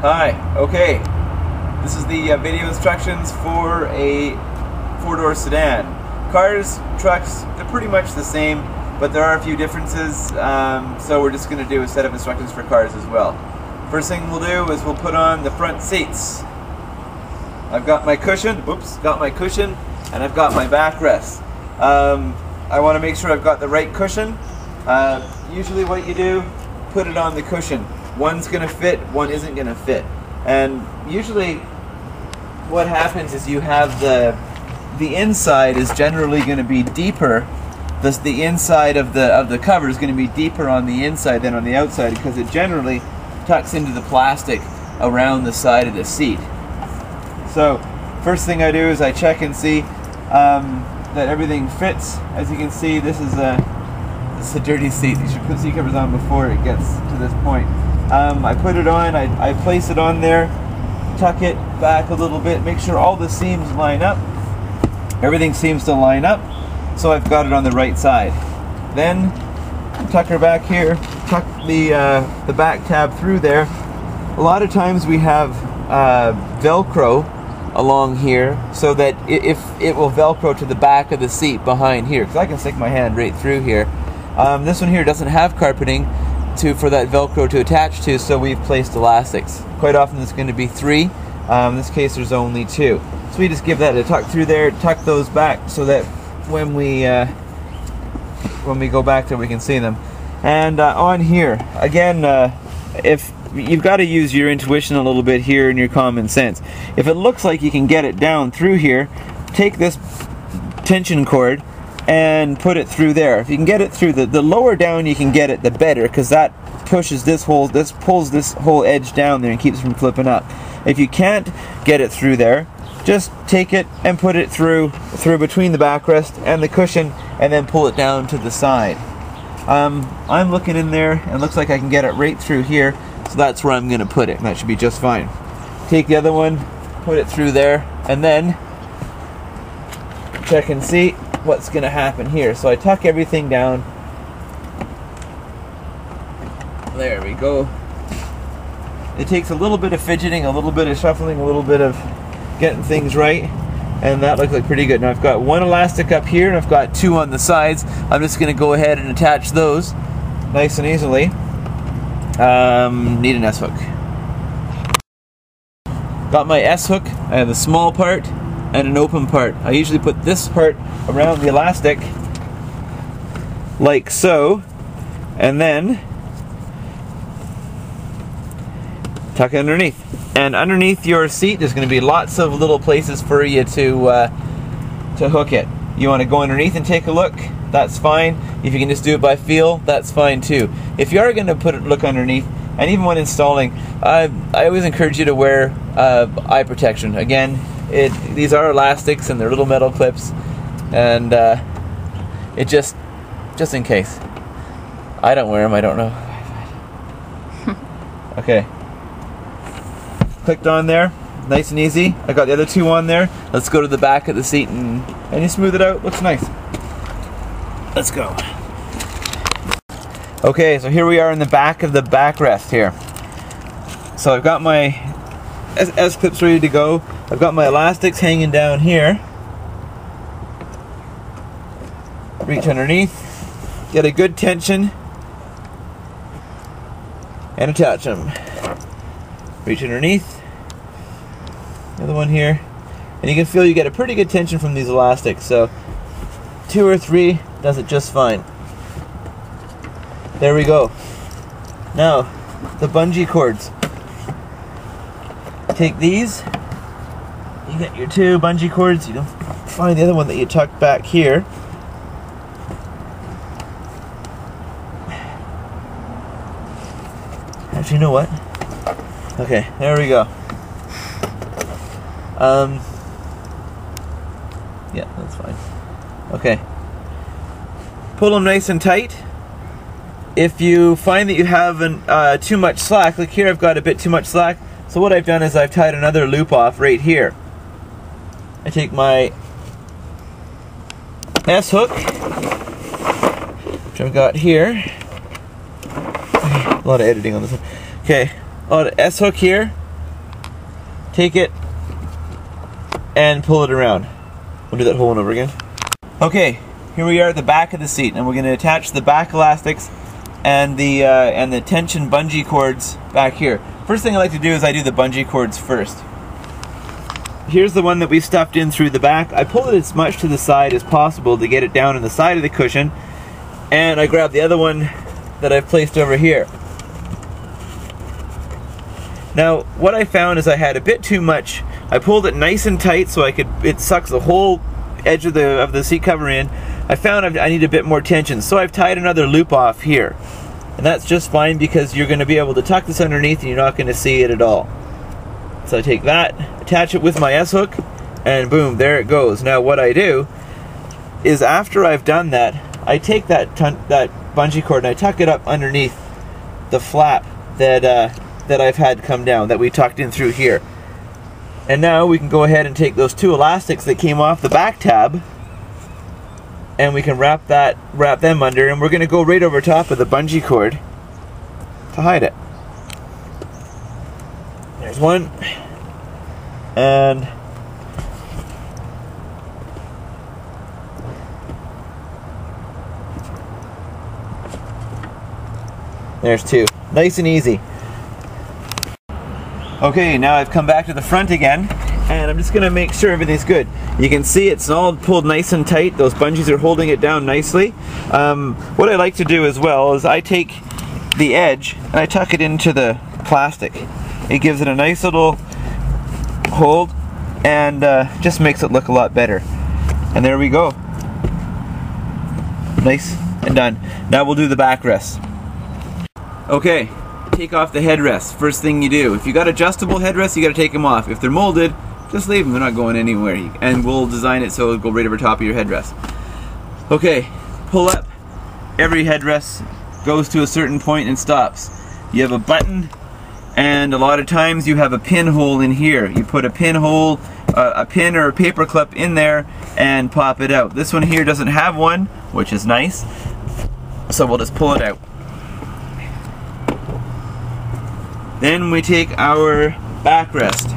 Hi, okay. This is the video instructions for a four-door sedan. Cars, trucks, they're pretty much the same, but there are a few differences, so we're just going to do a set of instructions for cars as well. First thing we'll do is we'll put on the front seats. I've got my cushion, and I've got my backrest. I want to make sure I've got the right cushion. Usually what you do, put it on the cushion. One's going to fit, one isn't going to fit. And usually what happens is you have the inside is generally going to be deeper. The inside of the cover is going to be deeper on the inside than on the outside because it generally tucks into the plastic around the side of the seat. So first thing I do is I check and see that everything fits. As you can see, this is a dirty seat. You should put seat covers on before it gets to this point. I put it on, I place it on there, tuck it back a little bit, make sure all the seams line up. Everything seems to line up, so I've got it on the right side. Then tuck her back here, tuck the back tab through there. A lot of times we have velcro along here so that if it will velcro to the back of the seat behind here, because I can stick my hand right through here. This one here doesn't have carpeting for that velcro to attach to, so we've placed elastics. Quite often there's going to be 3. In this case there's only 2. So we just give that a tuck through there, tuck those back so that when we go back there we can see them. And on here, again, if you've got to use your intuition a little bit here and your common sense. If it looks like you can get it down through here, take this tension cord and put it through there. If you can get it through, the lower down you can get it, the better, because that pushes this pulls this whole edge down there and keeps it from flipping up. If you can't get it through there, just take it and put it through between the backrest and the cushion, and then pull it down to the side. I'm looking in there, and it looks like I can get it right through here, so that's where I'm going to put it, and that should be just fine. Take the other one, put it through there, and then check and see what's going to happen here. So I tuck everything down. There we go. It takes a little bit of fidgeting, a little bit of shuffling, a little bit of getting things right, and that looks like pretty good. Now I've got 1 elastic up here and I've got 2 on the sides. I'm just going to go ahead and attach those nice and easily. Need an S-hook. Got my S-hook. I have a small part and an open part. I usually put this part around the elastic like so, and then tuck it underneath. And underneath your seat there's going to be lots of little places for you to hook it. You want to go underneath and take a look, that's fine. If you can just do it by feel, that's fine too. If you are going to look underneath, and even when installing, I always encourage you to wear eye protection. Again, these are elastics and they're little metal clips, and it just in case. I don't wear them, I don't know. Okay. Clicked on there, nice and easy. I got the other 2 on there. Let's go to the back of the seat and you smooth it out. Looks nice. Let's go. Okay, so here we are in the back of the backrest here. So I've got my S-clips ready to go. I've got my elastics hanging down here. Reach underneath, get a good tension, and attach them. Reach underneath, another one here, and you can feel you get a pretty good tension from these elastics, so 2 or 3 does it just fine. There we go. Now, the bungee cords. Take these, you get your 2 bungee cords, you don't find the other one that you tuck back here. Actually, you know what? Okay, there we go. Yeah, that's fine. Okay. Pull them nice and tight. If you find that you have too much slack, like here I've got a bit too much slack, so what I've done is I've tied another loop off right here. I take my S-hook, which I've got here. A lot of editing on this one. Okay, on S-hook here, take it and pull it around. We'll do that whole one over again. Okay, here we are at the back of the seat, and we're going to attach the back elastics and the tension bungee cords back here. First thing I like to do is I do the bungee cords first. Here's the one that we stuffed in through the back. I pulled it as much to the side as possible to get it down on the side of the cushion, and I grabbed the other one that I've placed over here. Now, what I found is I had a bit too much. I pulled it nice and tight so it sucks the whole edge of the seat cover in. I found I need a bit more tension, so I've tied another loop off here. And that's just fine because you're going to be able to tuck this underneath and you're not going to see it at all. So I take that, attach it with my S-hook, and boom, there it goes. Now what I do is after I've done that, I take that bungee cord and I tuck it up underneath the flap that I've had come down, that we tucked in through here. And now we can go ahead and take those two elastics that came off the back tab, and we can wrap them under, and we're going to go right over top of the bungee cord to hide it. There's one, and there's two. Nice and easy. Okay, now I've come back to the front again, and I'm just going to make sure everything's good. You can see it's all pulled nice and tight. Those bungees are holding it down nicely. What I like to do as well is I take the edge and I tuck it into the plastic. It gives it a nice little hold and just makes it look a lot better. And there we go. Nice and done. Now we'll do the backrest. Okay. Take off the headrests. First thing you do. If you got adjustable headrests, you got to take them off. If they're molded, just leave them. They're not going anywhere. And we'll design it so it'll go right over top of your headrest. Okay, pull up. Every headrest goes to a certain point and stops. You have a button, and a lot of times you have a pinhole in here. You put a pinhole, a pin or a paper clip in there and pop it out. This one here doesn't have one, which is nice. So we'll just pull it out. Then we take our backrest